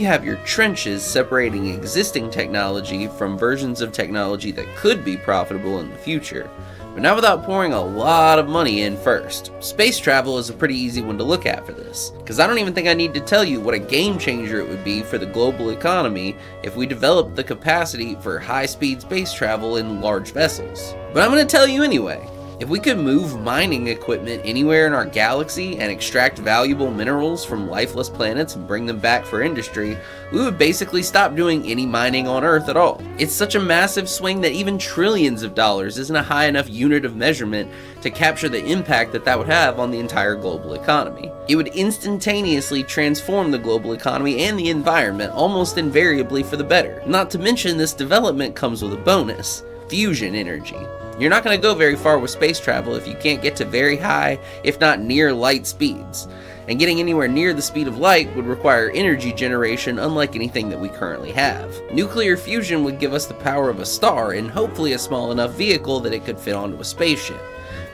have your trenches separating existing technology from versions of technology that could be profitable in the future, but not without pouring a lot of money in first. Space travel is a pretty easy one to look at for this, because I don't even think I need to tell you what a game changer it would be for the global economy if we developed the capacity for high-speed space travel in large vessels. But I'm going to tell you anyway. If we could move mining equipment anywhere in our galaxy and extract valuable minerals from lifeless planets and bring them back for industry, we would basically stop doing any mining on Earth at all. It's such a massive swing that even trillions of dollars isn't a high enough unit of measurement to capture the impact that would have on the entire global economy. It would instantaneously transform the global economy and the environment almost invariably for the better. Not to mention, this development comes with a bonus: fusion energy. You're not going to go very far with space travel if you can't get to very high, if not near light speeds. And getting anywhere near the speed of light would require energy generation unlike anything that we currently have. Nuclear fusion would give us the power of a star and hopefully a small enough vehicle that it could fit onto a spaceship,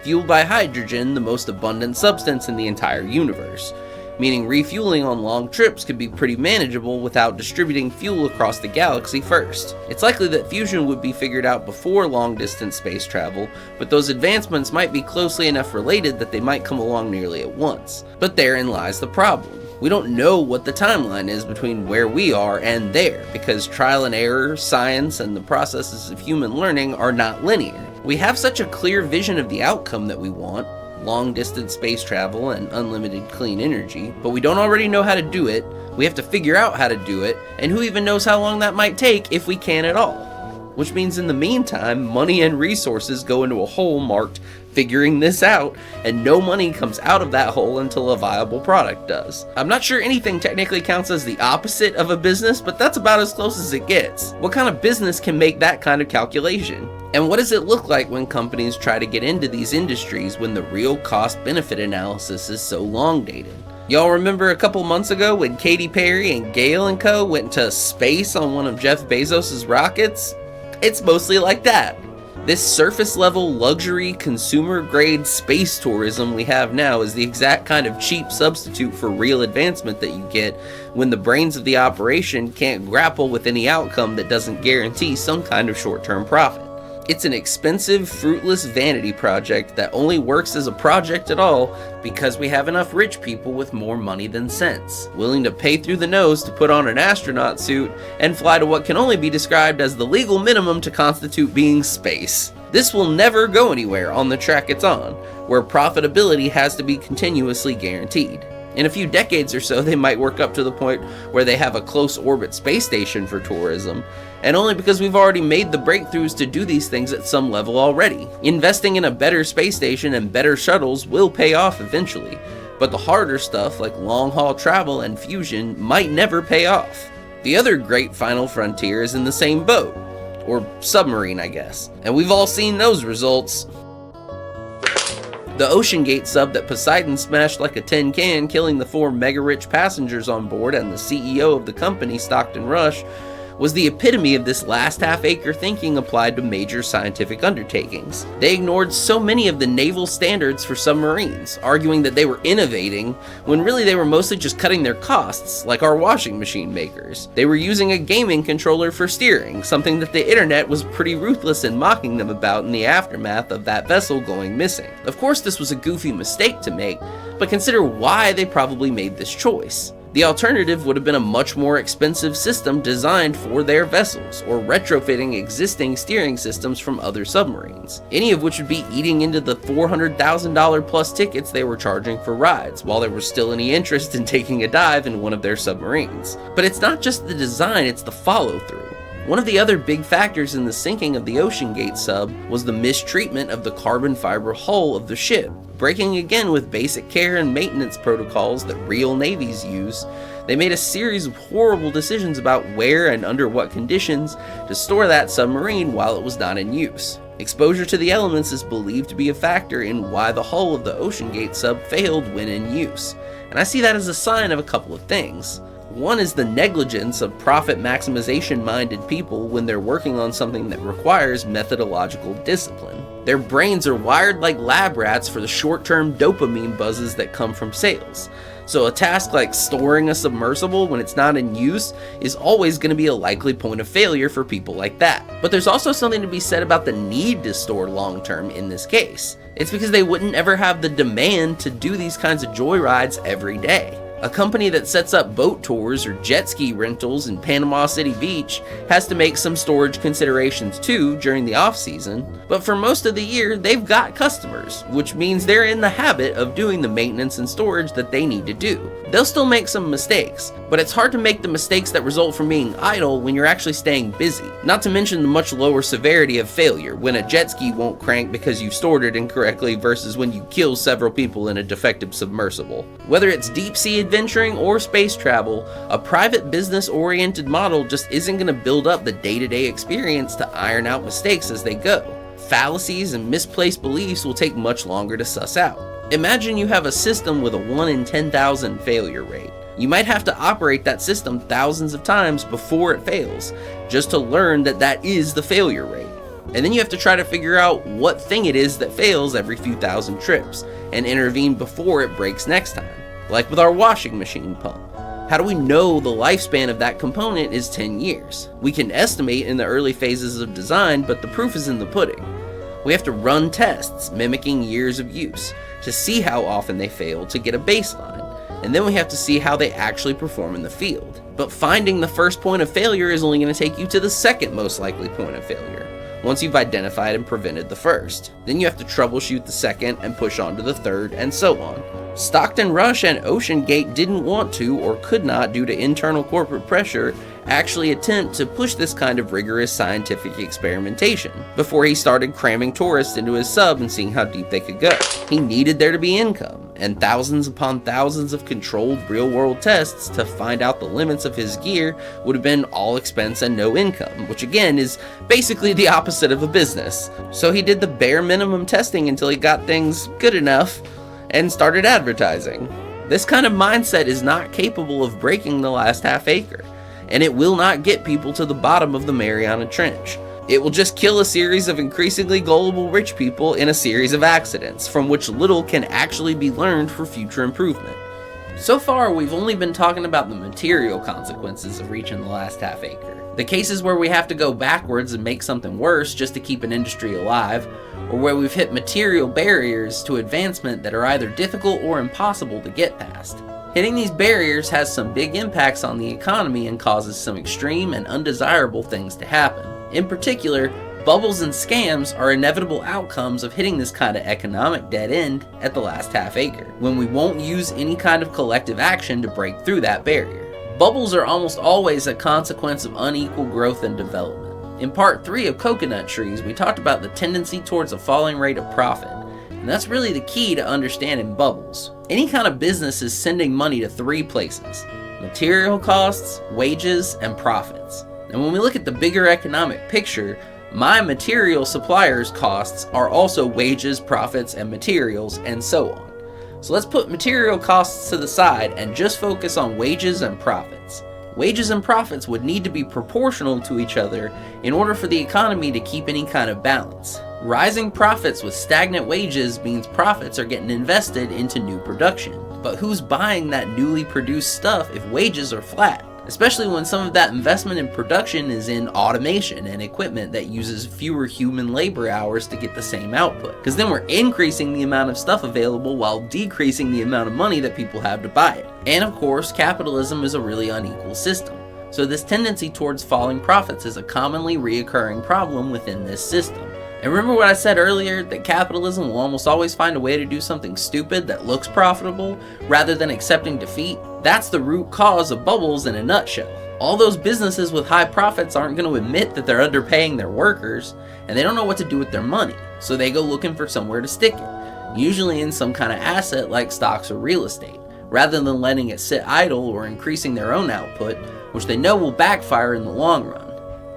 fueled by hydrogen, the most abundant substance in the entire universe. Meaning refueling on long trips could be pretty manageable without distributing fuel across the galaxy first. It's likely that fusion would be figured out before long-distance space travel, but those advancements might be closely enough related that they might come along nearly at once. But therein lies the problem. We don't know what the timeline is between where we are and there, because trial and error, science, and the processes of human learning are not linear. We have such a clear vision of the outcome that we want, long-distance space travel and unlimited clean energy, but we don't already know how to do it. We have to figure out how to do it, and who even knows how long that might take if we can at all. Which means in the meantime, money and resources go into a hole marked figuring this out, and no money comes out of that hole until a viable product does. I'm not sure anything technically counts as the opposite of a business, but that's about as close as it gets. What kind of business can make that kind of calculation? And what does it look like when companies try to get into these industries when the real cost-benefit analysis is so long dated? Y'all remember a couple months ago when Katy Perry and Gale & Co. went to space on one of Jeff Bezos' rockets? It's mostly like that. This surface-level, luxury, consumer-grade space tourism we have now is the exact kind of cheap substitute for real advancement that you get when the brains of the operation can't grapple with any outcome that doesn't guarantee some kind of short-term profit. It's an expensive, fruitless vanity project that only works as a project at all because we have enough rich people with more money than sense, willing to pay through the nose to put on an astronaut suit and fly to what can only be described as the legal minimum to constitute being space. This will never go anywhere on the track it's on, where profitability has to be continuously guaranteed. In a few decades or so, they might work up to the point where they have a close orbit space station for tourism, and only because we've already made the breakthroughs to do these things at some level already. Investing in a better space station and better shuttles will pay off eventually, but the harder stuff like long-haul travel and fusion might never pay off. The other great final frontier is in the same boat, or submarine I guess, and we've all seen those results. The OceanGate sub that Poseidon smashed like a tin can, killing the 4 mega-rich passengers on board and the CEO of the company, Stockton Rush, was the epitome of this Last Half Acre thinking applied to major scientific undertakings. They ignored so many of the naval standards for submarines, arguing that they were innovating, when really they were mostly just cutting their costs, like our washing machine makers. They were using a gaming controller for steering, something that the internet was pretty ruthless in mocking them about in the aftermath of that vessel going missing. Of course, this was a goofy mistake to make, but consider why they probably made this choice. The alternative would have been a much more expensive system designed for their vessels, or retrofitting existing steering systems from other submarines, any of which would be eating into the $400,000 plus tickets they were charging for rides, while there was still any interest in taking a dive in one of their submarines. But it's not just the design, it's the follow-through. One of the other big factors in the sinking of the OceanGate sub was the mistreatment of the carbon fiber hull of the ship. Breaking again with basic care and maintenance protocols that real navies use, they made a series of horrible decisions about where and under what conditions to store that submarine while it was not in use. Exposure to the elements is believed to be a factor in why the hull of the OceanGate sub failed when in use, and I see that as a sign of a couple of things. One is the negligence of profit maximization-minded people when they're working on something that requires methodological discipline. Their brains are wired like lab rats for the short-term dopamine buzzes that come from sales. So a task like storing a submersible when it's not in use is always going to be a likely point of failure for people like that. But there's also something to be said about the need to store long term in this case. It's because they wouldn't ever have the demand to do these kinds of joyrides every day. A company that sets up boat tours or jet ski rentals in Panama City Beach has to make some storage considerations too during the off season, but for most of the year they've got customers, which means they're in the habit of doing the maintenance and storage that they need to do. They'll still make some mistakes, but it's hard to make the mistakes that result from being idle when you're actually staying busy. Not to mention the much lower severity of failure when a jet ski won't crank because you stored it incorrectly versus when you kill several people in a defective submersible. Whether it's deep sea adventuring or space travel, a private business-oriented model just isn't going to build up the day-to-day experience to iron out mistakes as they go. Fallacies and misplaced beliefs will take much longer to suss out. Imagine you have a system with a 1 in 10,000 failure rate. You might have to operate that system thousands of times before it fails, just to learn that that is the failure rate. And then you have to try to figure out what thing it is that fails every few thousand trips, and intervene before it breaks next time. Like with our washing machine pump. How do we know the lifespan of that component is 10 years? We can estimate in the early phases of design, but the proof is in the pudding. We have to run tests mimicking years of use to see how often they fail to get a baseline, and then we have to see how they actually perform in the field. But finding the first point of failure is only going to take you to the second most likely point of failure, once you've identified and prevented the first. Then you have to troubleshoot the second and push on to the third, and so on. Stockton Rush and Ocean Gate didn't want to, or could not due to internal corporate pressure, actually attempt to push this kind of rigorous scientific experimentation before he started cramming tourists into his sub and seeing how deep they could go. He needed there to be income, and thousands upon thousands of controlled real-world tests to find out the limits of his gear would have been all expense and no income, which again is basically the opposite of a business. So he did the bare minimum testing until he got things good enough and started advertising. This kind of mindset is not capable of breaking the Last Half Acre, and it will not get people to the bottom of the Mariana Trench. It will just kill a series of increasingly gullible rich people in a series of accidents, from which little can actually be learned for future improvement. So far, we've only been talking about the material consequences of reaching the Last Half Acre. The cases where we have to go backwards and make something worse just to keep an industry alive, or where we've hit material barriers to advancement that are either difficult or impossible to get past. Hitting these barriers has some big impacts on the economy and causes some extreme and undesirable things to happen. In particular, bubbles and scams are inevitable outcomes of hitting this kind of economic dead end at the Last Half Acre, when we won't use any kind of collective action to break through that barrier. Bubbles are almost always a consequence of unequal growth and development. In part 3 of Coconut Trees, we talked about the tendency towards a falling rate of profit, and that's really the key to understanding bubbles. Any kind of business is sending money to 3 places: material costs, wages, and profits. And when we look at the bigger economic picture, my material suppliers' costs are also wages, profits, and materials, and so on. So let's put material costs to the side and just focus on wages and profits. Wages and profits would need to be proportional to each other in order for the economy to keep any kind of balance. Rising profits with stagnant wages means profits are getting invested into new production. But who's buying that newly produced stuff if wages are flat? Especially when some of that investment in production is in automation and equipment that uses fewer human labor hours to get the same output. Because then we're increasing the amount of stuff available while decreasing the amount of money that people have to buy it. And of course, capitalism is a really unequal system. So this tendency towards falling profits is a commonly reoccurring problem within this system. And remember what I said earlier, that capitalism will almost always find a way to do something stupid that looks profitable, rather than accepting defeat? That's the root cause of bubbles in a nutshell. All those businesses with high profits aren't going to admit that they're underpaying their workers, and they don't know what to do with their money, so they go looking for somewhere to stick it, usually in some kind of asset like stocks or real estate, rather than letting it sit idle or increasing their own output, which they know will backfire in the long run.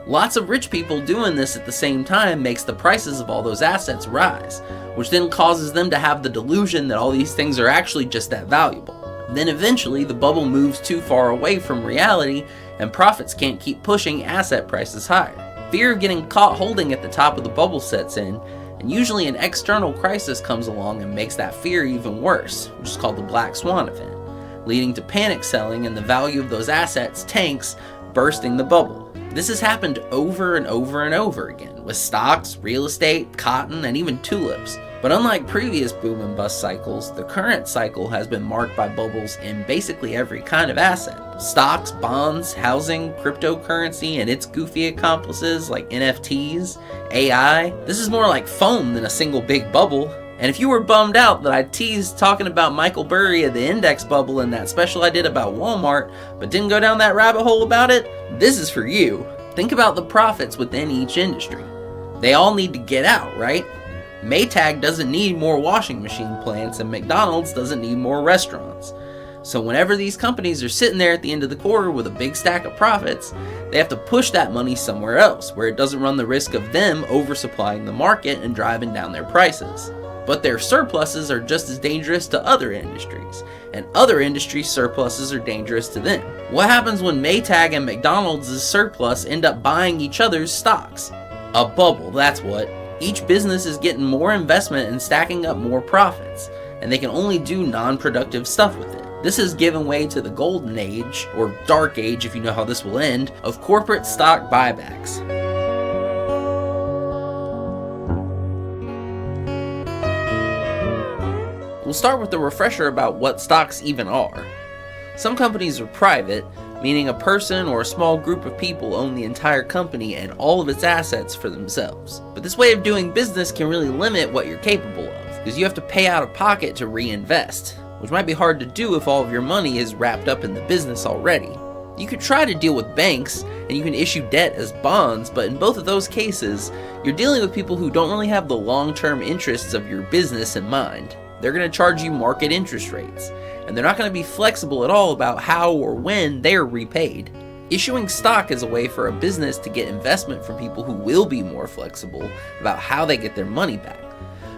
Lots of rich people doing this at the same time makes the prices of all those assets rise, which then causes them to have the delusion that all these things are actually just that valuable. Then eventually the bubble moves too far away from reality and profits can't keep pushing asset prices higher. Fear of getting caught holding at the top of the bubble sets in, and usually an external crisis comes along and makes that fear even worse, which is called the black swan event. leading to panic selling and the value of those assets tanks, bursting the bubble. This has happened over and over and over again with stocks, real estate, cotton, and even tulips. But unlike previous boom and bust cycles, the current cycle has been marked by bubbles in basically every kind of asset. Stocks, bonds, housing, cryptocurrency, and its goofy accomplices like NFTs, AI. This is more like foam than a single big bubble. And if you were bummed out that I teased talking about Michael Burry of the index bubble in that special I did about Walmart, but didn't go down that rabbit hole about it, this is for you. Think about the profits within each industry. They all need to get out, right? Maytag doesn't need more washing machine plants, and McDonald's doesn't need more restaurants. So whenever these companies are sitting there at the end of the quarter with a big stack of profits, they have to push that money somewhere else, where it doesn't run the risk of them oversupplying the market and driving down their prices. But their surpluses are just as dangerous to other industries, and other industries' surpluses are dangerous to them. What happens when Maytag and McDonald's' surplus end up buying each other's stocks? A bubble, that's what. Each business is getting more investment and stacking up more profits, and they can only do non-productive stuff with it. This has given way to the golden age, or dark age if you know how this will end, of corporate stock buybacks. We'll start with a refresher about what stocks even are. Some companies are private, meaning a person or a small group of people own the entire company and all of its assets for themselves. But this way of doing business can really limit what you're capable of, because you have to pay out of pocket to reinvest, which might be hard to do if all of your money is wrapped up in the business already. You could try to deal with banks, and you can issue debt as bonds, but in both of those cases, you're dealing with people who don't really have the long-term interests of your business in mind. They're going to charge you market interest rates, and they're not going to be flexible at all about how or when they're repaid. Issuing stock is a way for a business to get investment from people who will be more flexible about how they get their money back,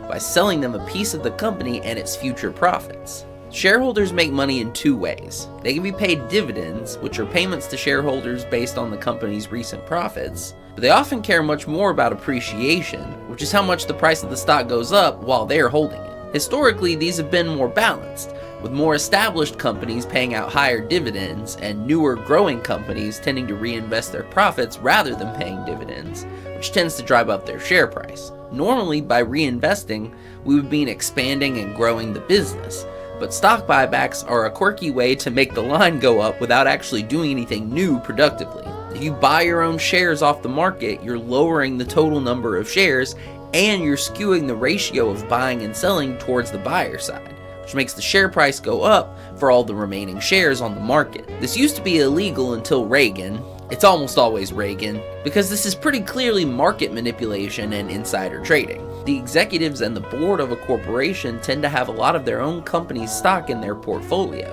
by selling them a piece of the company and its future profits. Shareholders make money in two ways. They can be paid dividends, which are payments to shareholders based on the company's recent profits, but they often care much more about appreciation, which is how much the price of the stock goes up while they're holding it. Historically, these have been more balanced, with more established companies paying out higher dividends and newer growing companies tending to reinvest their profits rather than paying dividends, which tends to drive up their share price. Normally, by reinvesting, we would mean expanding and growing the business, but stock buybacks are a quirky way to make the line go up without actually doing anything new productively. If you buy your own shares off the market, you're lowering the total number of shares, and you're skewing the ratio of buying and selling towards the buyer side, which makes the share price go up for all the remaining shares on the market. This used to be illegal until Reagan. It's almost always Reagan, because this is pretty clearly market manipulation and insider trading. The executives and the board of a corporation tend to have a lot of their own company's stock in their portfolio.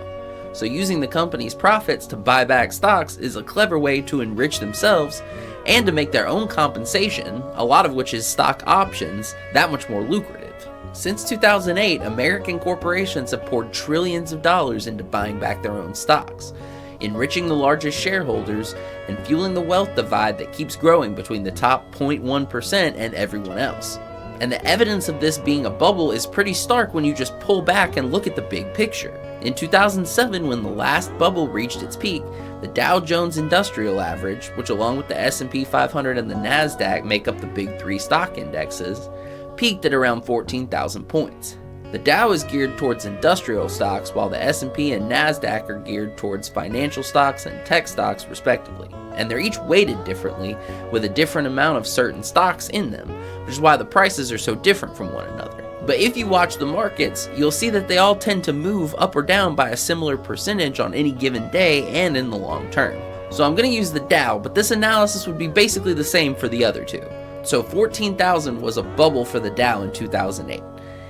So using the company's profits to buy back stocks is a clever way to enrich themselves and to make their own compensation, a lot of which is stock options, that much more lucrative. Since 2008, American corporations have poured trillions of dollars into buying back their own stocks, enriching the largest shareholders and fueling the wealth divide that keeps growing between the top 0.1% and everyone else. And the evidence of this being a bubble is pretty stark when you just pull back and look at the big picture. In 2007, when the last bubble reached its peak, the Dow Jones Industrial Average, which along with the S&P 500 and the NASDAQ make up the big three stock indexes, peaked at around 14,000 points. The Dow is geared towards industrial stocks, while the S&P and NASDAQ are geared towards financial stocks and tech stocks respectively. And they're each weighted differently, with a different amount of certain stocks in them, which is why the prices are so different from one another. But if you watch the markets, you'll see that they all tend to move up or down by a similar percentage on any given day and in the long term. So I'm going to use the Dow, but this analysis would be basically the same for the other two. So 14,000 was a bubble for the Dow in 2008.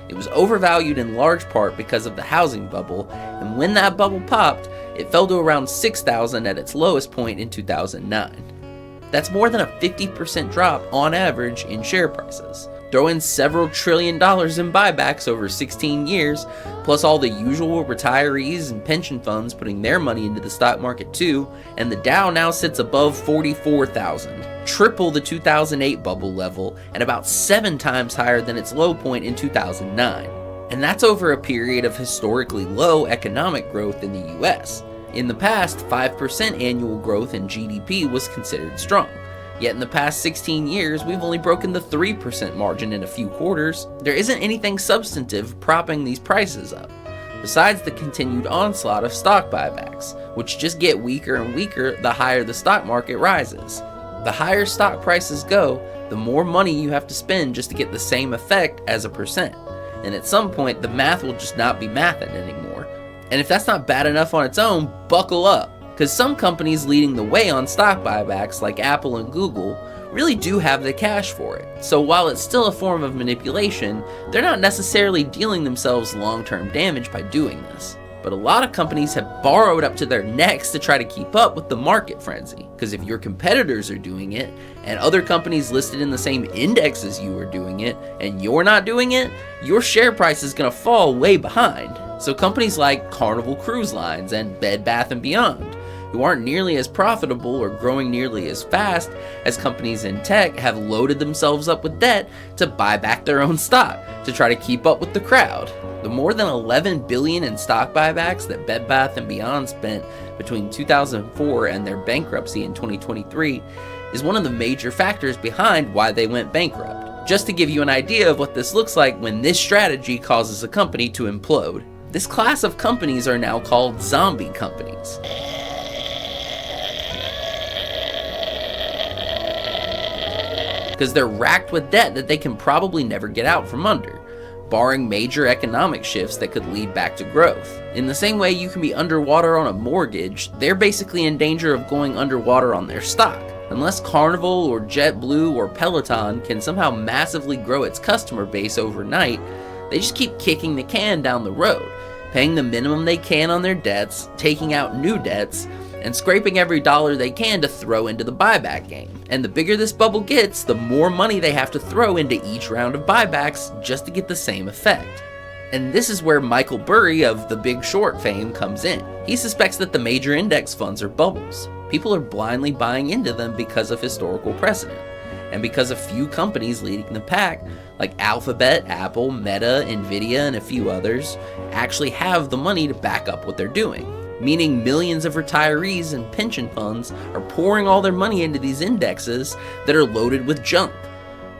It was overvalued in large part because of the housing bubble, and when that bubble popped, it fell to around 6,000 at its lowest point in 2009. That's more than a 50% drop on average in share prices. Throw in several $1 trillion in buybacks over 16 years, plus all the usual retirees and pension funds putting their money into the stock market too, and the Dow now sits above 44,000, triple the 2008 bubble level, and about 7 times higher than its low point in 2009. And that's over a period of historically low economic growth in the US. In the past, 5% annual growth in GDP was considered strong. Yet in the past 16 years, we've only broken the 3% margin in a few quarters. There isn't anything substantive propping these prices up, besides the continued onslaught of stock buybacks, which just get weaker and weaker the higher the stock market rises. The higher stock prices go, the more money you have to spend just to get the same effect as a percent. And at some point, the math will just not be mathing anymore. And if that's not bad enough on its own, buckle up. Because some companies leading the way on stock buybacks, like Apple and Google, really do have the cash for it. So while it's still a form of manipulation, they're not necessarily dealing themselves long-term damage by doing this. But a lot of companies have borrowed up to their necks to try to keep up with the market frenzy. Because if your competitors are doing it, and other companies listed in the same index as you are doing it, and you're not doing it, your share price is going to fall way behind. So companies like Carnival Cruise Lines and Bed Bath & Beyond, who aren't nearly as profitable or growing nearly as fast as companies in tech, have loaded themselves up with debt to buy back their own stock to try to keep up with the crowd. The more than $11 billion in stock buybacks that Bed Bath & Beyond spent between 2004 and their bankruptcy in 2023 is one of the major factors behind why they went bankrupt. Just to give you an idea of what this looks like when this strategy causes a company to implode. This class of companies are now called zombie companies. Because they're racked with debt that they can probably never get out from under, barring major economic shifts that could lead back to growth. In the same way you can be underwater on a mortgage, they're basically in danger of going underwater on their stock. Unless Carnival or JetBlue or Peloton can somehow massively grow its customer base overnight, they just keep kicking the can down the road, paying the minimum they can on their debts, taking out new debts, and scraping every dollar they can to throw into the buyback game. And the bigger this bubble gets, the more money they have to throw into each round of buybacks just to get the same effect. And this is where Michael Burry of The Big Short fame comes in. He suspects that the major index funds are bubbles. People are blindly buying into them because of historical precedent, and because a few companies leading the pack, like Alphabet, Apple, Meta, Nvidia, and a few others, actually have the money to back up what they're doing. Meaning millions of retirees and pension funds are pouring all their money into these indexes that are loaded with junk.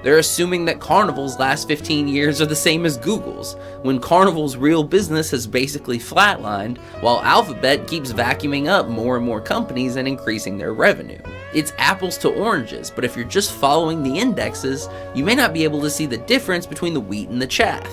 They're assuming that Carnival's last 15 years are the same as Google's, when Carnival's real business has basically flatlined, while Alphabet keeps vacuuming up more and more companies and increasing their revenue. It's apples to oranges, but if you're just following the indexes, you may not be able to see the difference between the wheat and the chaff.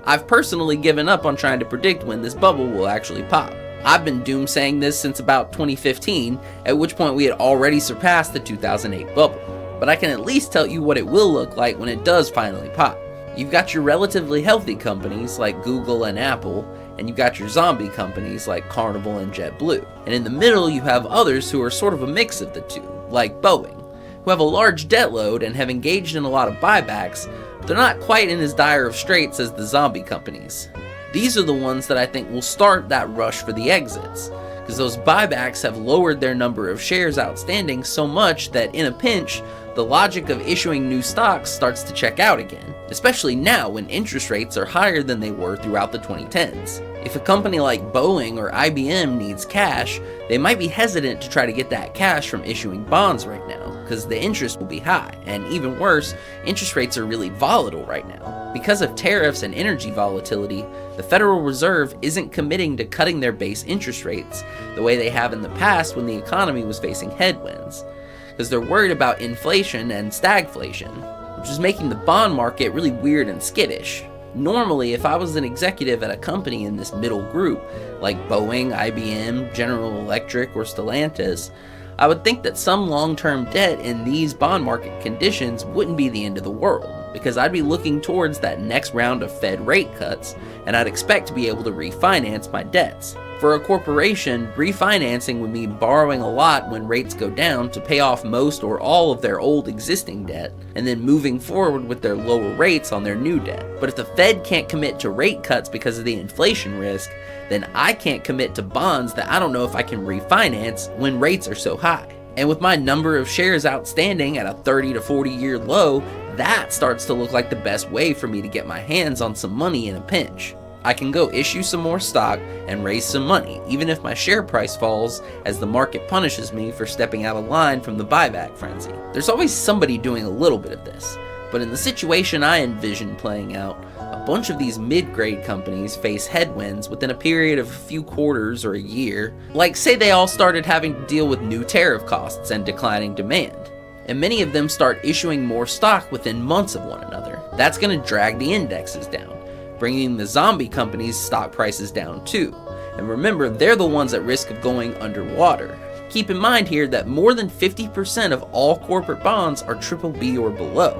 I've personally given up on trying to predict when this bubble will actually pop. I've been doomsaying this since about 2015, at which point we had already surpassed the 2008 bubble. But I can at least tell you what it will look like when it does finally pop. You've got your relatively healthy companies like Google and Apple, and you've got your zombie companies like Carnival and JetBlue. And in the middle you have others who are sort of a mix of the two, like Boeing, who have a large debt load and have engaged in a lot of buybacks, but they're not quite in as dire of straits as the zombie companies. These are the ones that I think will start that rush for the exits, because those buybacks have lowered their number of shares outstanding so much that in a pinch, the logic of issuing new stocks starts to check out again, especially now when interest rates are higher than they were throughout the 2010s. If a company like Boeing or IBM needs cash, they might be hesitant to try to get that cash from issuing bonds right now, because the interest will be high, and even worse, interest rates are really volatile right now. Because of tariffs and energy volatility, the Federal Reserve isn't committing to cutting their base interest rates the way they have in the past when the economy was facing headwinds, because they're worried about inflation and stagflation, which is making the bond market really weird and skittish. Normally, if I was an executive at a company in this middle group, like Boeing, IBM, General Electric, or Stellantis, I would think that some long-term debt in these bond market conditions wouldn't be the end of the world, because I'd be looking towards that next round of Fed rate cuts, and I'd expect to be able to refinance my debts. For a corporation, refinancing would mean borrowing a lot when rates go down to pay off most or all of their old existing debt, and then moving forward with their lower rates on their new debt. But if the Fed can't commit to rate cuts because of the inflation risk, then I can't commit to bonds that I don't know if I can refinance when rates are so high. And with my number of shares outstanding at a 30 to 40 year low, that starts to look like the best way for me to get my hands on some money in a pinch. I can go issue some more stock and raise some money, even if my share price falls as the market punishes me for stepping out of line from the buyback frenzy. There's always somebody doing a little bit of this, but in the situation I envision playing out, a bunch of these mid-grade companies face headwinds within a period of a few quarters or a year, like say they all started having to deal with new tariff costs and declining demand. And many of them start issuing more stock within months of one another. That's going to drag the indexes down, bringing the zombie companies' stock prices down too. And remember, they're the ones at risk of going underwater. Keep in mind here that more than 50% of all corporate bonds are BBB or below,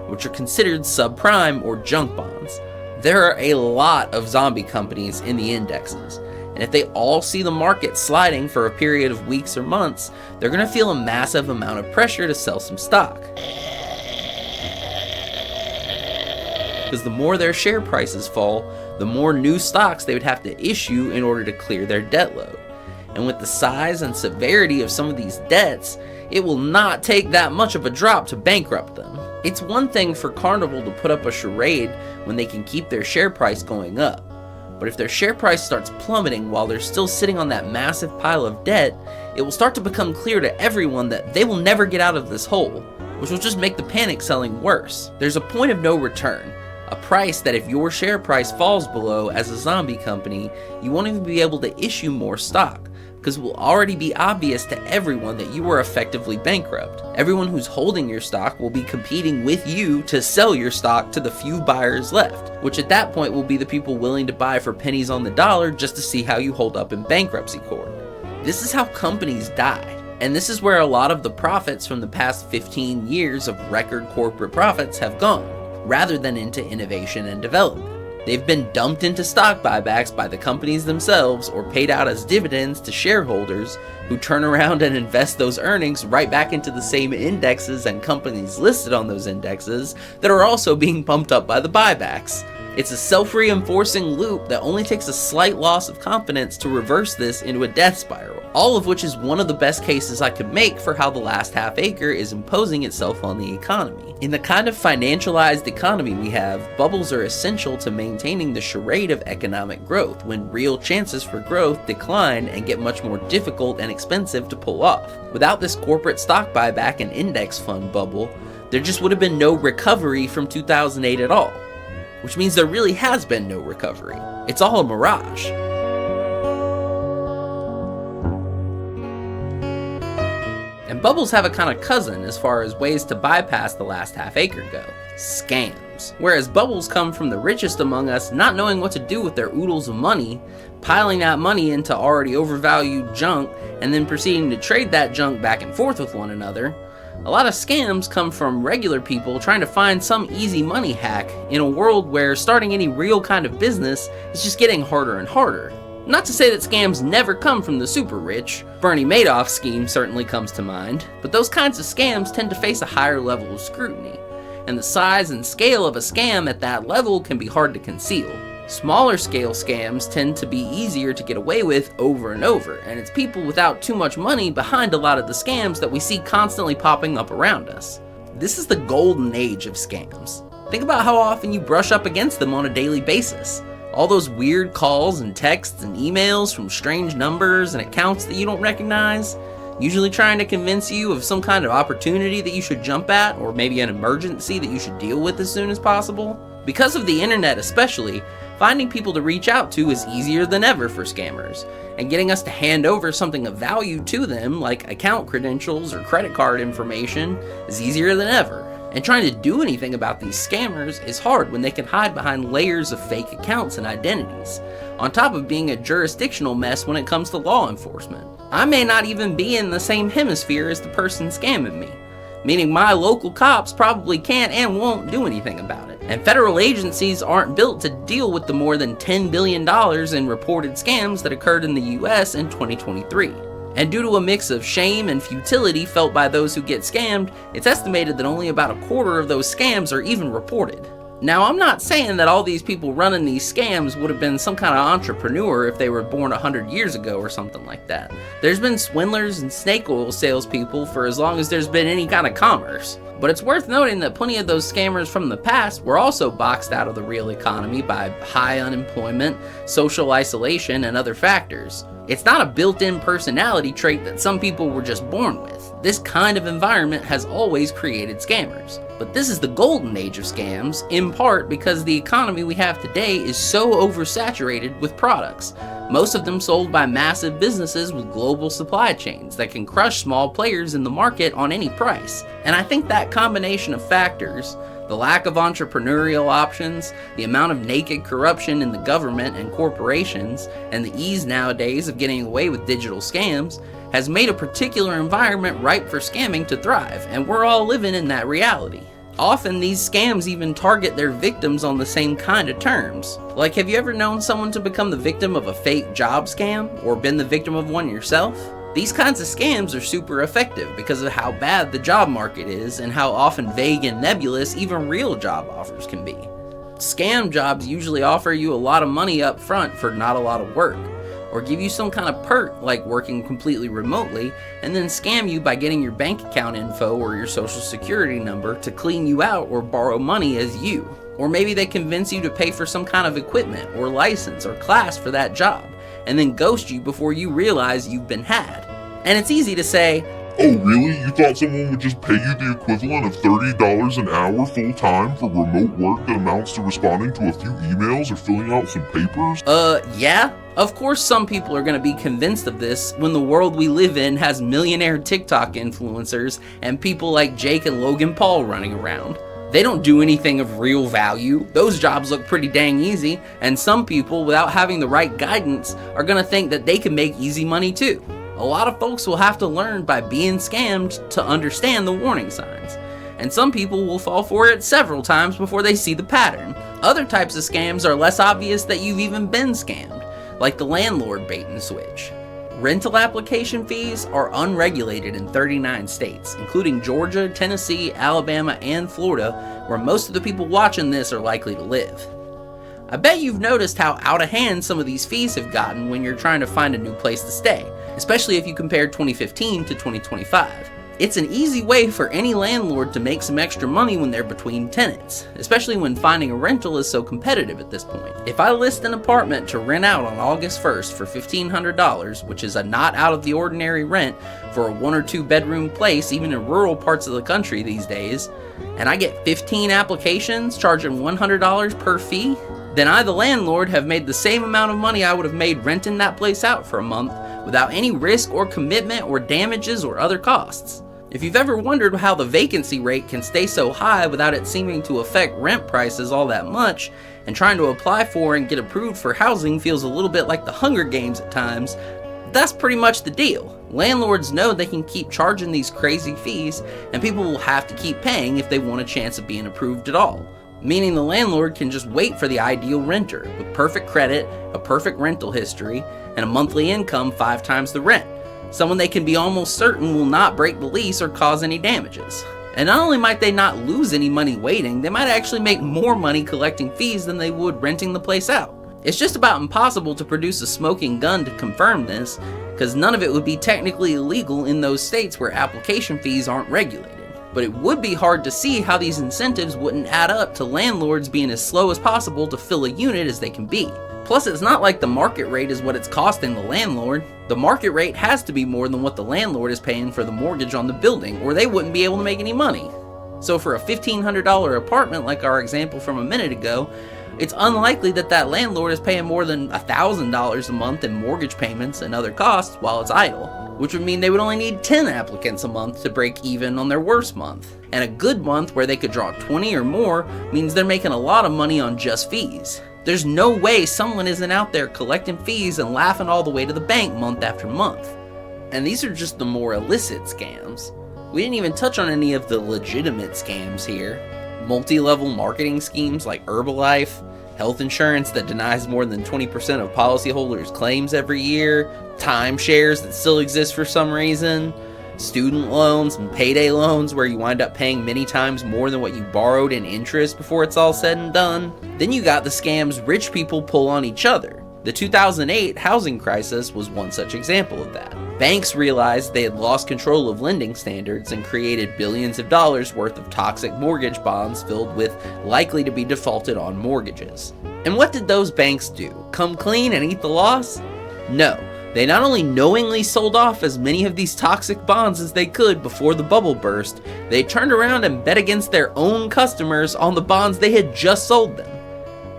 which are considered subprime or junk bonds. There are a lot of zombie companies in the indexes, and if they all see the market sliding for a period of weeks or months, they're going to feel a massive amount of pressure to sell some stock. Because the more their share prices fall, the more new stocks they would have to issue in order to clear their debt load. And with the size and severity of some of these debts, it will not take that much of a drop to bankrupt them. It's one thing for Carnival to put up a charade when they can keep their share price going up. But if their share price starts plummeting while they're still sitting on that massive pile of debt, it will start to become clear to everyone that they will never get out of this hole, which will just make the panic selling worse. There's a point of no return, a price that if your share price falls below as a zombie company, you won't even be able to issue more stock, because it will already be obvious to everyone that you are effectively bankrupt. Everyone who's holding your stock will be competing with you to sell your stock to the few buyers left, which at that point will be the people willing to buy for pennies on the dollar just to see how you hold up in bankruptcy court. This is how companies die, and this is where a lot of the profits from the past 15 years of record corporate profits have gone, rather than into innovation and development. They've been dumped into stock buybacks by the companies themselves or paid out as dividends to shareholders who turn around and invest those earnings right back into the same indexes and companies listed on those indexes that are also being pumped up by the buybacks. It's a self-reinforcing loop that only takes a slight loss of confidence to reverse this into a death spiral, all of which is one of the best cases I could make for how the Last Half Acre is imposing itself on the economy. In the kind of financialized economy we have, bubbles are essential to maintaining the charade of economic growth when real chances for growth decline and get much more difficult and expensive to pull off. Without this corporate stock buyback and index fund bubble, there just would have been no recovery from 2008 at all. Which means there really has been no recovery. It's all a mirage. And bubbles have a kind of cousin as far as ways to bypass the Last Half Acre go. Scams. Whereas bubbles come from the richest among us not knowing what to do with their oodles of money, piling that money into already overvalued junk, and then proceeding to trade that junk back and forth with one another, a lot of scams come from regular people trying to find some easy money hack in a world where starting any real kind of business is just getting harder and harder. Not to say that scams never come from the super rich. Bernie Madoff's scheme certainly comes to mind, but those kinds of scams tend to face a higher level of scrutiny, and the size and scale of a scam at that level can be hard to conceal. Smaller scale scams tend to be easier to get away with over and over, and it's people without too much money behind a lot of the scams that we see constantly popping up around us. This is the golden age of scams. Think about how often you brush up against them on a daily basis. All those weird calls and texts and emails from strange numbers and accounts that you don't recognize, usually trying to convince you of some kind of opportunity that you should jump at, or maybe an emergency that you should deal with as soon as possible. Because of the internet especially, finding people to reach out to is easier than ever for scammers, and getting us to hand over something of value to them, like account credentials or credit card information, is easier than ever. And trying to do anything about these scammers is hard when they can hide behind layers of fake accounts and identities, on top of being a jurisdictional mess when it comes to law enforcement. I may not even be in the same hemisphere as the person scamming me, meaning my local cops probably can't and won't do anything about it. And federal agencies aren't built to deal with the more than $10 billion in reported scams that occurred in the US in 2023. And due to a mix of shame and futility felt by those who get scammed, it's estimated that only about a quarter of those scams are even reported. Now, I'm not saying that all these people running these scams would have been some kind of entrepreneur if they were born 100 years ago or something like that. There's been swindlers and snake oil salespeople for as long as there's been any kind of commerce. But it's worth noting that plenty of those scammers from the past were also boxed out of the real economy by high unemployment, social isolation, and other factors. It's not a built-in personality trait that some people were just born with. This kind of environment has always created scammers. But this is the golden age of scams, in part because the economy we have today is so oversaturated with products, most of them sold by massive businesses with global supply chains that can crush small players in the market on any price. And I think that combination of factors, the lack of entrepreneurial options, the amount of naked corruption in the government and corporations, and the ease nowadays of getting away with digital scams, has made a particular environment ripe for scamming to thrive, and we're all living in that reality. Often these scams even target their victims on the same kind of terms. Like, have you ever known someone to become the victim of a fake job scam, or been the victim of one yourself? These kinds of scams are super effective because of how bad the job market is and how often vague and nebulous even real job offers can be. Scam jobs usually offer you a lot of money up front for not a lot of work, or give you some kind of perk like working completely remotely, and then scam you by getting your bank account info or your social security number to clean you out or borrow money as you. Or maybe they convince you to pay for some kind of equipment or license or class for that job, and then ghost you before you realize you've been had. And it's easy to say, "Oh really? You thought someone would just pay you the equivalent of $30 an hour full-time for remote work that amounts to responding to a few emails or filling out some papers?" Yeah. Of course some people are going to be convinced of this when the world we live in has millionaire TikTok influencers and people like Jake and Logan Paul running around. They don't do anything of real value. Those jobs look pretty dang easy, and some people, without having the right guidance, are going to think that they can make easy money too. A lot of folks will have to learn by being scammed to understand the warning signs, and some people will fall for it several times before they see the pattern. Other types of scams are less obvious that you've even been scammed, like the landlord bait and switch. Rental application fees are unregulated in 39 states, including Georgia, Tennessee, Alabama, and Florida, where most of the people watching this are likely to live. I bet you've noticed how out of hand some of these fees have gotten when you're trying to find a new place to stay, especially if you compare 2015 to 2025. It's an easy way for any landlord to make some extra money when they're between tenants, especially when finding a rental is so competitive at this point. If I list an apartment to rent out on August 1st for $1,500, which is a not out of the ordinary rent for a 1 or 2 bedroom place even in rural parts of the country these days, and I get 15 applications charging $100 per fee, then I, the landlord, have made the same amount of money I would have made renting that place out for a month without any risk or commitment or damages or other costs. If you've ever wondered how the vacancy rate can stay so high without it seeming to affect rent prices all that much, and trying to apply for and get approved for housing feels a little bit like the Hunger Games at times, that's pretty much the deal. Landlords know they can keep charging these crazy fees, and people will have to keep paying if they want a chance of being approved at all. Meaning the landlord can just wait for the ideal renter with perfect credit, a perfect rental history, and a monthly income 5 times the rent. Someone they can be almost certain will not break the lease or cause any damages. And not only might they not lose any money waiting, they might actually make more money collecting fees than they would renting the place out. It's just about impossible to produce a smoking gun to confirm this, because none of it would be technically illegal in those states where application fees aren't regulated. But it would be hard to see how these incentives wouldn't add up to landlords being as slow as possible to fill a unit as they can be. Plus, it's not like the market rate is what it's costing the landlord. The market rate has to be more than what the landlord is paying for the mortgage on the building, or they wouldn't be able to make any money. So for a $1,500 apartment like our example from a minute ago, it's unlikely that that landlord is paying more than $1,000 a month in mortgage payments and other costs while it's idle, which would mean they would only need 10 applicants a month to break even on their worst month. And a good month where they could draw 20 or more means they're making a lot of money on just fees. There's no way someone isn't out there collecting fees and laughing all the way to the bank month after month. And these are just the more illicit scams. We didn't even touch on any of the legitimate scams here. Multi-level marketing schemes like Herbalife, health insurance that denies more than 20% of policyholders' claims every year, timeshares that still exist for some reason, student loans and payday loans where you wind up paying many times more than what you borrowed in interest before it's all said and done. Then you got the scams rich people pull on each other. The 2008 housing crisis was one such example of that. Banks realized they had lost control of lending standards and created billions of dollars worth of toxic mortgage bonds filled with likely to be defaulted on mortgages. And what did those banks do? Come clean and eat the loss? No. They not only knowingly sold off as many of these toxic bonds as they could before the bubble burst, they turned around and bet against their own customers on the bonds they had just sold them.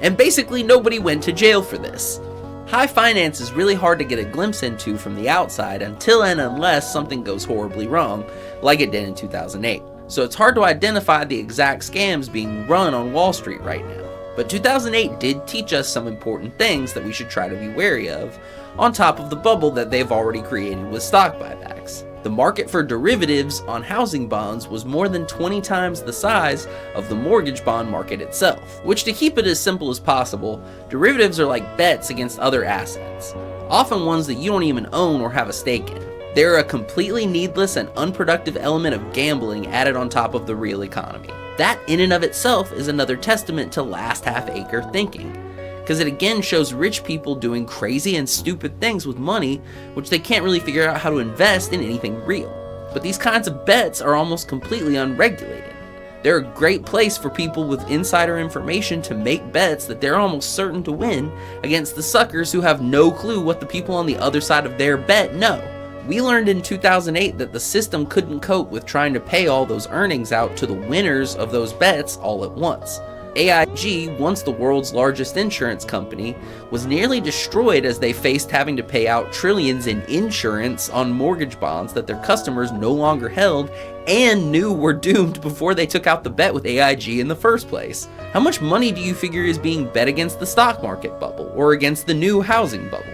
And basically nobody went to jail for this. High finance is really hard to get a glimpse into from the outside until and unless something goes horribly wrong, like it did in 2008. So it's hard to identify the exact scams being run on Wall Street right now. But 2008 did teach us some important things that we should try to be wary of, on top of the bubble that they've already created with stock buybacks. The market for derivatives on housing bonds was more than 20 times the size of the mortgage bond market itself, which, to keep it as simple as possible, derivatives are like bets against other assets, often ones that you don't even own or have a stake in. They're a completely needless and unproductive element of gambling added on top of the real economy. That in and of itself is another testament to Last Half Acre thinking, because it again shows rich people doing crazy and stupid things with money which they can't really figure out how to invest in anything real. But these kinds of bets are almost completely unregulated. They're a great place for people with insider information to make bets that they're almost certain to win against the suckers who have no clue what the people on the other side of their bet know. We learned in 2008 that the system couldn't cope with trying to pay all those earnings out to the winners of those bets all at once. AIG, once the world's largest insurance company, was nearly destroyed as they faced having to pay out trillions in insurance on mortgage bonds that their customers no longer held and knew were doomed before they took out the bet with AIG in the first place. How much money do you figure is being bet against the stock market bubble or against the new housing bubble?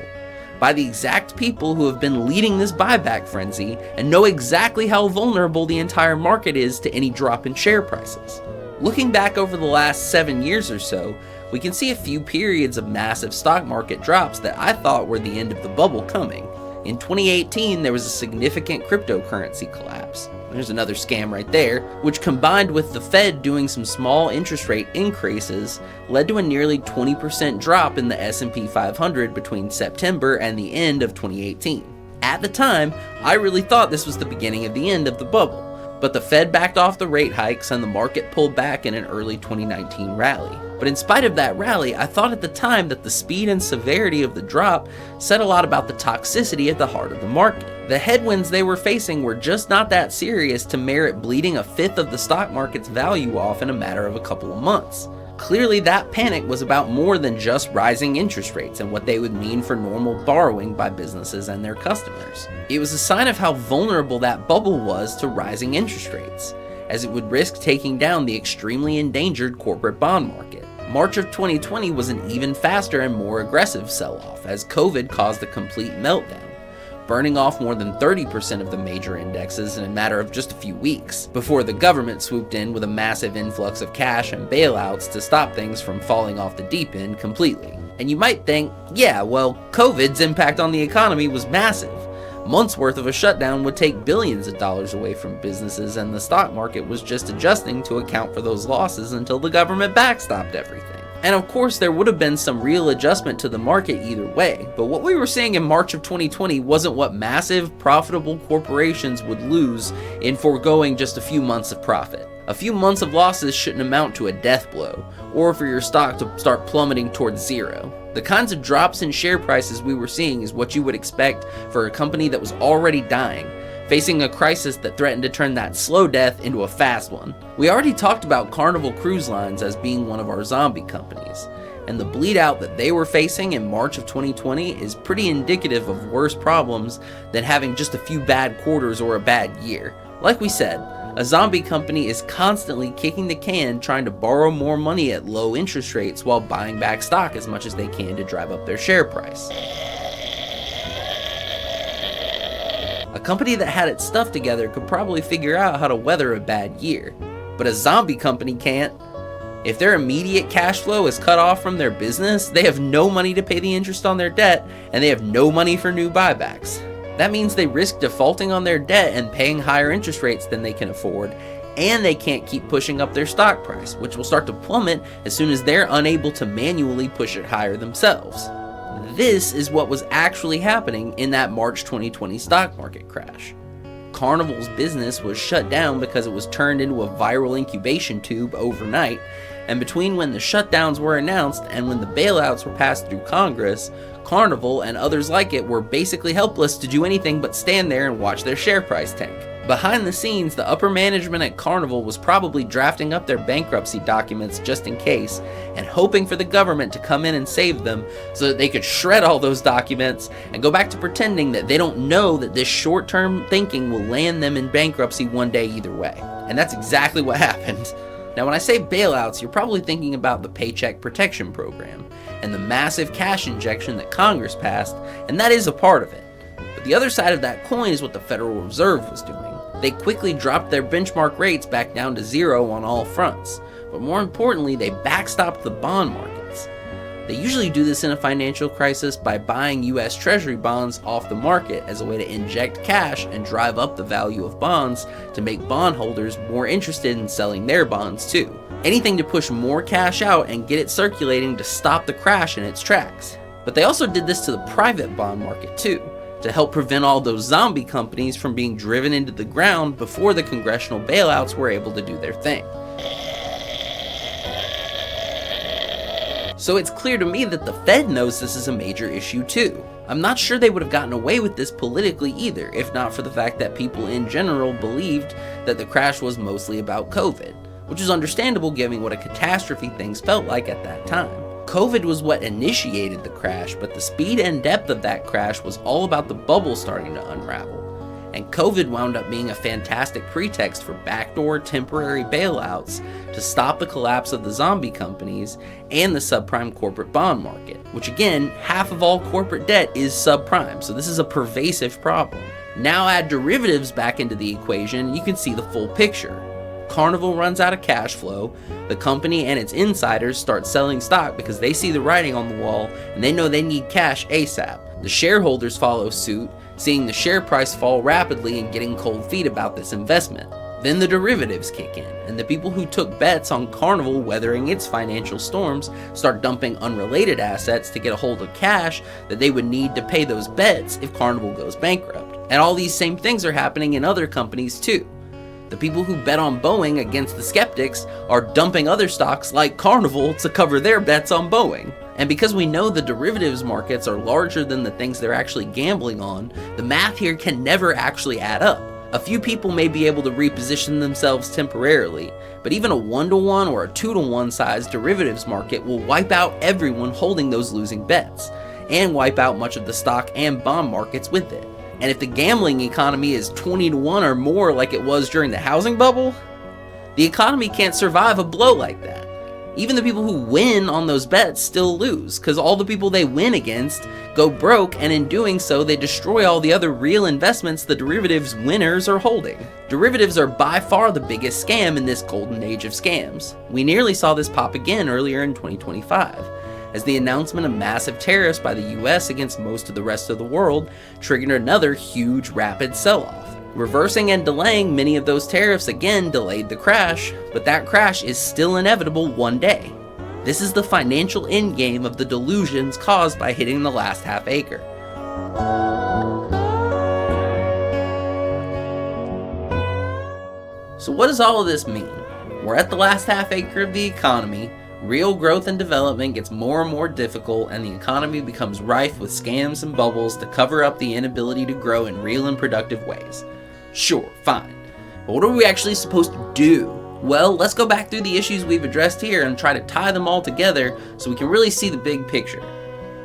By the exact people who have been leading this buyback frenzy and know exactly how vulnerable the entire market is to any drop in share prices. Looking back over the last 7 years or so, we can see a few periods of massive stock market drops that I thought were the end of the bubble coming. In 2018, there was a significant cryptocurrency collapse. There's another scam right there, which combined with the Fed doing some small interest rate increases, led to a nearly 20% drop in the S&P 500 between September and the end of 2018. At the time, I really thought this was the beginning of the end of the bubble. But the Fed backed off the rate hikes and the market pulled back in an early 2019 rally. But in spite of that rally, I thought at the time that the speed and severity of the drop said a lot about the toxicity at the heart of the market. The headwinds they were facing were just not that serious to merit bleeding a fifth of the stock market's value off in a matter of a couple of months. Clearly that panic was about more than just rising interest rates and what they would mean for normal borrowing by businesses and their customers. It was a sign of how vulnerable that bubble was to rising interest rates, as it would risk taking down the extremely endangered corporate bond market. March of 2020 was an even faster and more aggressive sell-off as COVID caused a complete meltdown, burning off more than 30% of the major indexes in a matter of just a few weeks, before the government swooped in with a massive influx of cash and bailouts to stop things from falling off the deep end completely. And you might think, yeah, well, COVID's impact on the economy was massive. Months worth of a shutdown would take billions of dollars away from businesses, and the stock market was just adjusting to account for those losses until the government backstopped everything. And of course, there would have been some real adjustment to the market either way, but what we were seeing in March of 2020 wasn't what massive, profitable corporations would lose in foregoing just a few months of profit. A few months of losses shouldn't amount to a death blow, or for your stock to start plummeting towards zero. The kinds of drops in share prices we were seeing is what you would expect for a company that was already dying, facing a crisis that threatened to turn that slow death into a fast one. We already talked about Carnival Cruise Lines as being one of our zombie companies, and the bleed out that they were facing in March of 2020 is pretty indicative of worse problems than having just a few bad quarters or a bad year. Like we said, a zombie company is constantly kicking the can trying to borrow more money at low interest rates while buying back stock as much as they can to drive up their share price. A company that had its stuff together could probably figure out how to weather a bad year, but a zombie company can't. If their immediate cash flow is cut off from their business, they have no money to pay the interest on their debt, and they have no money for new buybacks. That means they risk defaulting on their debt and paying higher interest rates than they can afford, and they can't keep pushing up their stock price, which will start to plummet as soon as they're unable to manually push it higher themselves. This is what was actually happening in that March 2020 stock market crash. Carnival's business was shut down because it was turned into a viral incubation tube overnight, and between when the shutdowns were announced and when the bailouts were passed through Congress, Carnival and others like it were basically helpless to do anything but stand there and watch their share price tank. Behind the scenes, the upper management at Carnival was probably drafting up their bankruptcy documents just in case, and hoping for the government to come in and save them so that they could shred all those documents and go back to pretending that they don't know that this short-term thinking will land them in bankruptcy one day either way. And that's exactly what happened. Now, when I say bailouts, you're probably thinking about the Paycheck Protection Program and the massive cash injection that Congress passed, and that is a part of it. But the other side of that coin is what the Federal Reserve was doing. They quickly dropped their benchmark rates back down to zero on all fronts, but more importantly, they backstopped the bond markets. They usually do this in a financial crisis by buying US Treasury bonds off the market as a way to inject cash and drive up the value of bonds to make bondholders more interested in selling their bonds too. Anything to push more cash out and get it circulating to stop the crash in its tracks. But they also did this to the private bond market too, to help prevent all those zombie companies from being driven into the ground before the congressional bailouts were able to do their thing. So it's clear to me that the Fed knows this is a major issue too. I'm not sure they would have gotten away with this politically either, if not for the fact that people in general believed that the crash was mostly about COVID, which is understandable given what a catastrophe things felt like at that time. COVID was what initiated the crash, but the speed and depth of that crash was all about the bubble starting to unravel. And COVID wound up being a fantastic pretext for backdoor temporary bailouts to stop the collapse of the zombie companies and the subprime corporate bond market, which again, half of all corporate debt is subprime, so this is a pervasive problem. Now add derivatives back into the equation and you can see the full picture. Carnival runs out of cash flow, the company and its insiders start selling stock because they see the writing on the wall and they know they need cash ASAP. The shareholders follow suit, seeing the share price fall rapidly and getting cold feet about this investment. Then the derivatives kick in, and the people who took bets on Carnival weathering its financial storms start dumping unrelated assets to get a hold of cash that they would need to pay those bets if Carnival goes bankrupt. And all these same things are happening in other companies too. The people who bet on Boeing against the skeptics are dumping other stocks like Carnival to cover their bets on Boeing. And because we know the derivatives markets are larger than the things they're actually gambling on, the math here can never actually add up. A few people may be able to reposition themselves temporarily, but even a 1-to-1 or a 2-to-1 size derivatives market will wipe out everyone holding those losing bets, and wipe out much of the stock and bond markets with it. And if the gambling economy is 20-to-1 or more like it was during the housing bubble, the economy can't survive a blow like that. Even the people who win on those bets still lose, because all the people they win against go broke, and in doing so they destroy all the other real investments the derivatives winners are holding. Derivatives are by far the biggest scam in this golden age of scams. We nearly saw this pop again earlier in 2025. As the announcement of massive tariffs by the US against most of the rest of the world triggered another huge rapid sell-off. Reversing and delaying many of those tariffs again delayed the crash, but that crash is still inevitable one day. This is the financial endgame of the delusions caused by hitting the last half acre. So what does all of this mean? We're at the last half acre of the economy. Real growth and development gets more and more difficult, and the economy becomes rife with scams and bubbles to cover up the inability to grow in real and productive ways. Sure, fine. But what are we actually supposed to do? Well, let's go back through the issues we've addressed here and try to tie them all together so we can really see the big picture.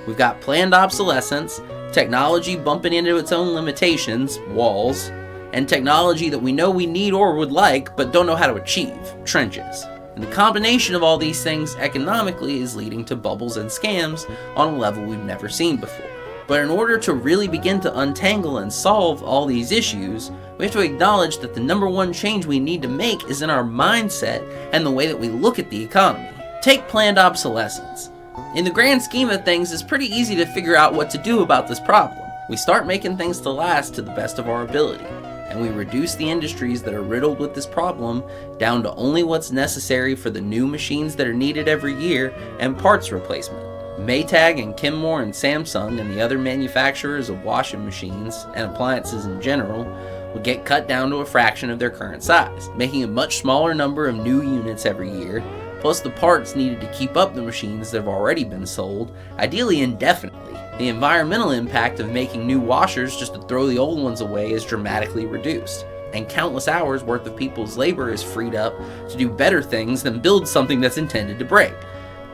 We've got planned obsolescence, technology bumping into its own limitations, walls, and technology that we know we need or would like but don't know how to achieve, trenches. And the combination of all these things economically is leading to bubbles and scams on a level we've never seen before. But in order to really begin to untangle and solve all these issues, we have to acknowledge that the number one change we need to make is in our mindset and the way that we look at the economy. Take planned obsolescence. In the grand scheme of things, it's pretty easy to figure out what to do about this problem. We start making things to last to the best of our ability, and we reduce the industries that are riddled with this problem down to only what's necessary for the new machines that are needed every year and parts replacement. Maytag and Kenmore and Samsung and the other manufacturers of washing machines and appliances in general will get cut down to a fraction of their current size, making a much smaller number of new units every year, plus the parts needed to keep up the machines that have already been sold, ideally indefinitely. The environmental impact of making new washers just to throw the old ones away is dramatically reduced, and countless hours worth of people's labor is freed up to do better things than build something that's intended to break.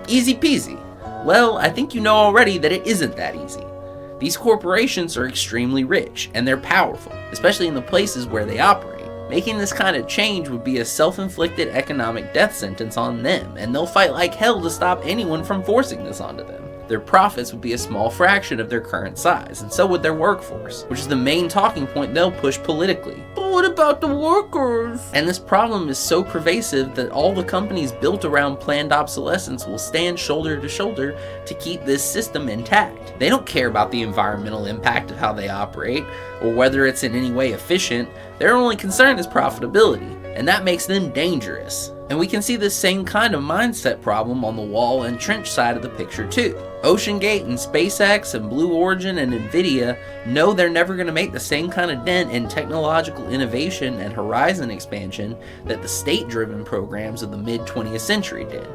Easy peasy. Well, I think you know already that it isn't that easy. These corporations are extremely rich, and they're powerful, especially in the places where they operate. Making this kind of change would be a self-inflicted economic death sentence on them, and they'll fight like hell to stop anyone from forcing this onto them. Their profits would be a small fraction of their current size, and so would their workforce, which is the main talking point they'll push politically. But what about the workers? And this problem is so pervasive that all the companies built around planned obsolescence will stand shoulder to shoulder to keep this system intact. They don't care about the environmental impact of how they operate, or whether it's in any way efficient. Their only concern is profitability, and that makes them dangerous. And we can see this same kind of mindset problem on the wall and trench side of the picture too. OceanGate and SpaceX and Blue Origin and Nvidia know they're never going to make the same kind of dent in technological innovation and horizon expansion that the state-driven programs of the mid-20th century did,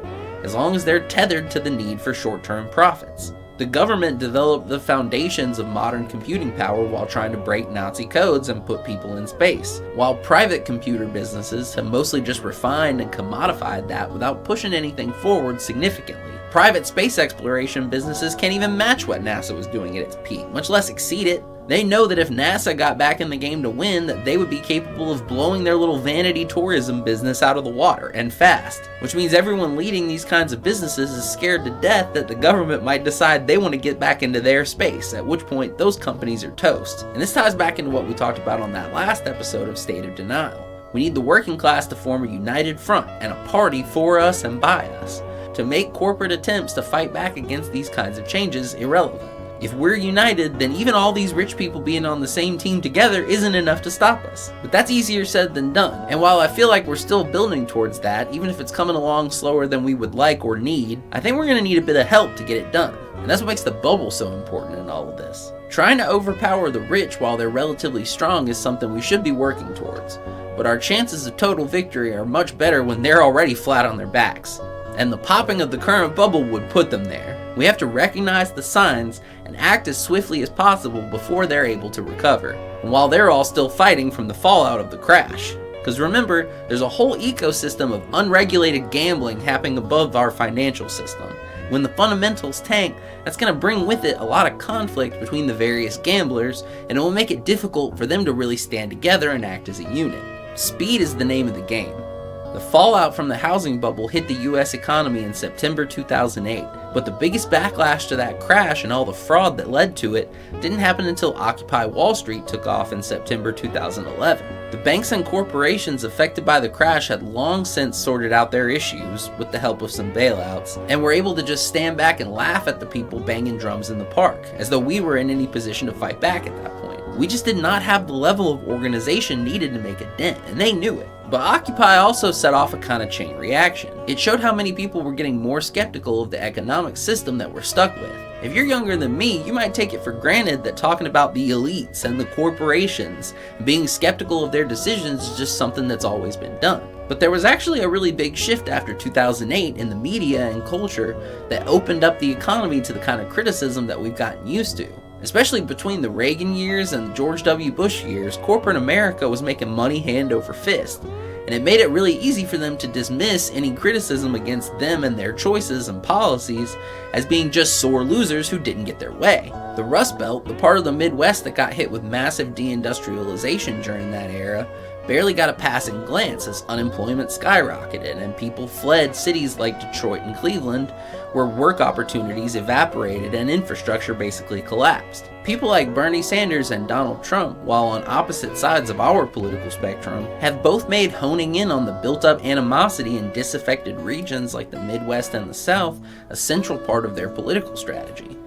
as long as they're tethered to the need for short-term profits. The government developed the foundations of modern computing power while trying to break Nazi codes and put people in space, while private computer businesses have mostly just refined and commodified that without pushing anything forward significantly. Private space exploration businesses can't even match what NASA was doing at its peak, much less exceed it. They know that if NASA got back in the game to win, that they would be capable of blowing their little vanity tourism business out of the water, and fast. Which means everyone leading these kinds of businesses is scared to death that the government might decide they want to get back into their space, at which point those companies are toast. And this ties back into what we talked about on that last episode of State of Denial. We need the working class to form a united front and a party for us and by us, to make corporate attempts to fight back against these kinds of changes irrelevant. If we're united, then even all these rich people being on the same team together isn't enough to stop us. But that's easier said than done. And while I feel like we're still building towards that, even if it's coming along slower than we would like or need, I think we're going to need a bit of help to get it done. And that's what makes the bubble so important in all of this. Trying to overpower the rich while they're relatively strong is something we should be working towards. But our chances of total victory are much better when they're already flat on their backs. And the popping of the current bubble would put them there. We have to recognize the signs and act as swiftly as possible before they're able to recover, and while they're all still fighting from the fallout of the crash. Because remember, there's a whole ecosystem of unregulated gambling happening above our financial system. When the fundamentals tank, that's going to bring with it a lot of conflict between the various gamblers, and it will make it difficult for them to really stand together and act as a unit. Speed is the name of the game. The fallout from the housing bubble hit the US economy in September 2008, but the biggest backlash to that crash and all the fraud that led to it didn't happen until Occupy Wall Street took off in September 2011. The banks and corporations affected by the crash had long since sorted out their issues with the help of some bailouts, and were able to just stand back and laugh at the people banging drums in the park, as though we were in any position to fight back at that point. We just did not have the level of organization needed to make a dent, and they knew it. But Occupy also set off a kind of chain reaction. It showed how many people were getting more skeptical of the economic system that we're stuck with. If you're younger than me, you might take it for granted that talking about the elites and the corporations, being skeptical of their decisions is just something that's always been done. But there was actually a really big shift after 2008 in the media and culture that opened up the economy to the kind of criticism that we've gotten used to. Especially between the Reagan years and the George W. Bush years, corporate America was making money hand over fist, and it made it really easy for them to dismiss any criticism against them and their choices and policies as being just sore losers who didn't get their way. The Rust Belt, the part of the Midwest that got hit with massive deindustrialization during that era, barely got a passing glance as unemployment skyrocketed and people fled cities like Detroit and Cleveland, where work opportunities evaporated and infrastructure basically collapsed. People like Bernie Sanders and Donald Trump, while on opposite sides of our political spectrum, have both made honing in on the built-up animosity in disaffected regions like the Midwest and the South a central part of their political strategy.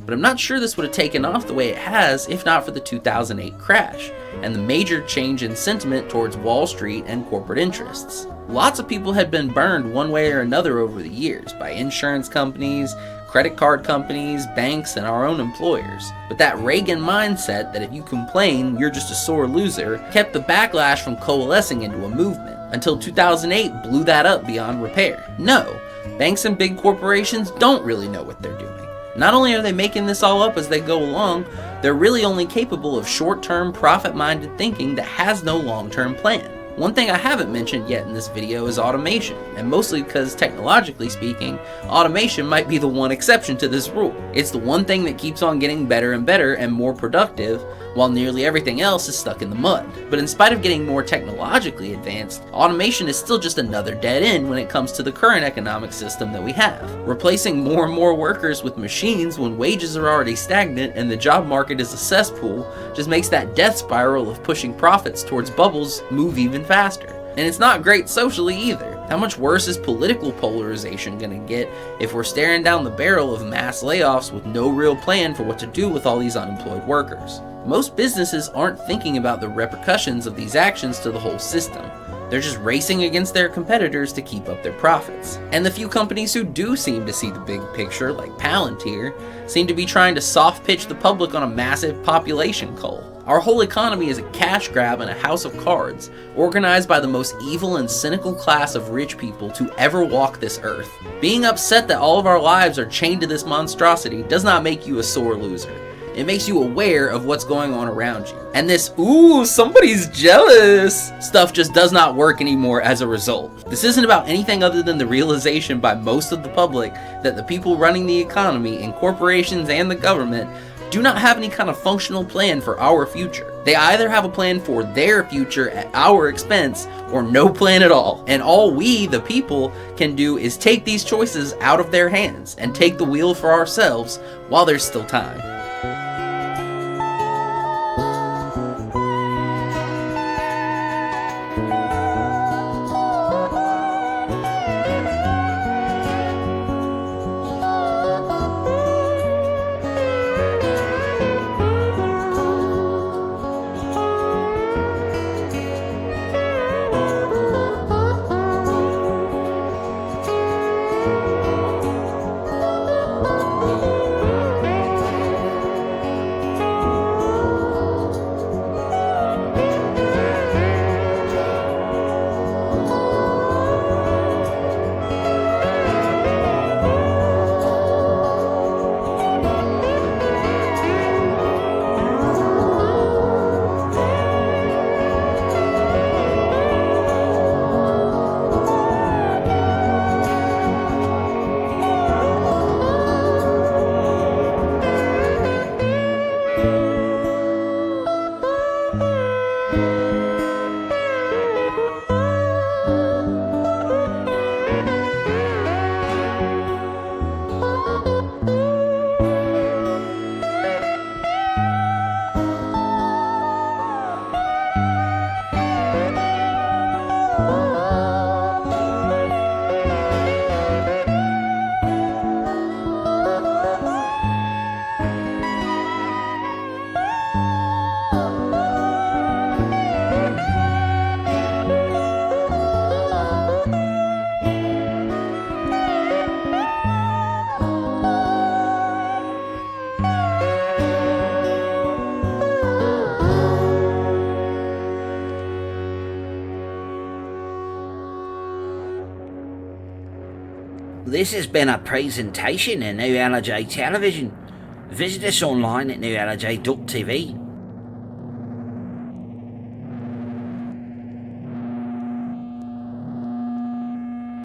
But I'm not sure this would have taken off the way it has if not for the 2008 crash, and the major change in sentiment towards Wall Street and corporate interests. Lots of people had been burned one way or another over the years by insurance companies, credit card companies, banks, and our own employers. But that Reagan mindset that if you complain, you're just a sore loser, kept the backlash from coalescing into a movement, until 2008 blew that up beyond repair. No, banks and big corporations don't really know what they're doing. Not only are they making this all up as they go along, they're really only capable of short-term, profit-minded thinking that has no long-term plan. One thing I haven't mentioned yet in this video is automation, and mostly because technologically speaking, automation might be the one exception to this rule. It's the one thing that keeps on getting better and better and more productive, while nearly everything else is stuck in the mud. But in spite of getting more technologically advanced, automation is still just another dead end when it comes to the current economic system that we have. Replacing more and more workers with machines when wages are already stagnant and the job market is a cesspool just makes that death spiral of pushing profits towards bubbles move even faster. And it's not great socially either. How much worse is political polarization gonna get if we're staring down the barrel of mass layoffs with no real plan for what to do with all these unemployed workers? Most businesses aren't thinking about the repercussions of these actions to the whole system. They're just racing against their competitors to keep up their profits. And the few companies who do seem to see the big picture, like Palantir, seem to be trying to soft pitch the public on a massive population cull. Our whole economy is a cash grab and a house of cards, organized by the most evil and cynical class of rich people to ever walk this earth. Being upset that all of our lives are chained to this monstrosity does not make you a sore loser. It makes you aware of what's going on around you. And this, ooh, somebody's jealous stuff just does not work anymore as a result. This isn't about anything other than the realization by most of the public that the people running the economy and corporations and the government do not have any kind of functional plan for our future. They either have a plan for their future at our expense or no plan at all. And all we, the people, can do is take these choices out of their hands and take the wheel for ourselves while there's still time. This has been a presentation of New LJ Television. Visit us online at newlj.tv.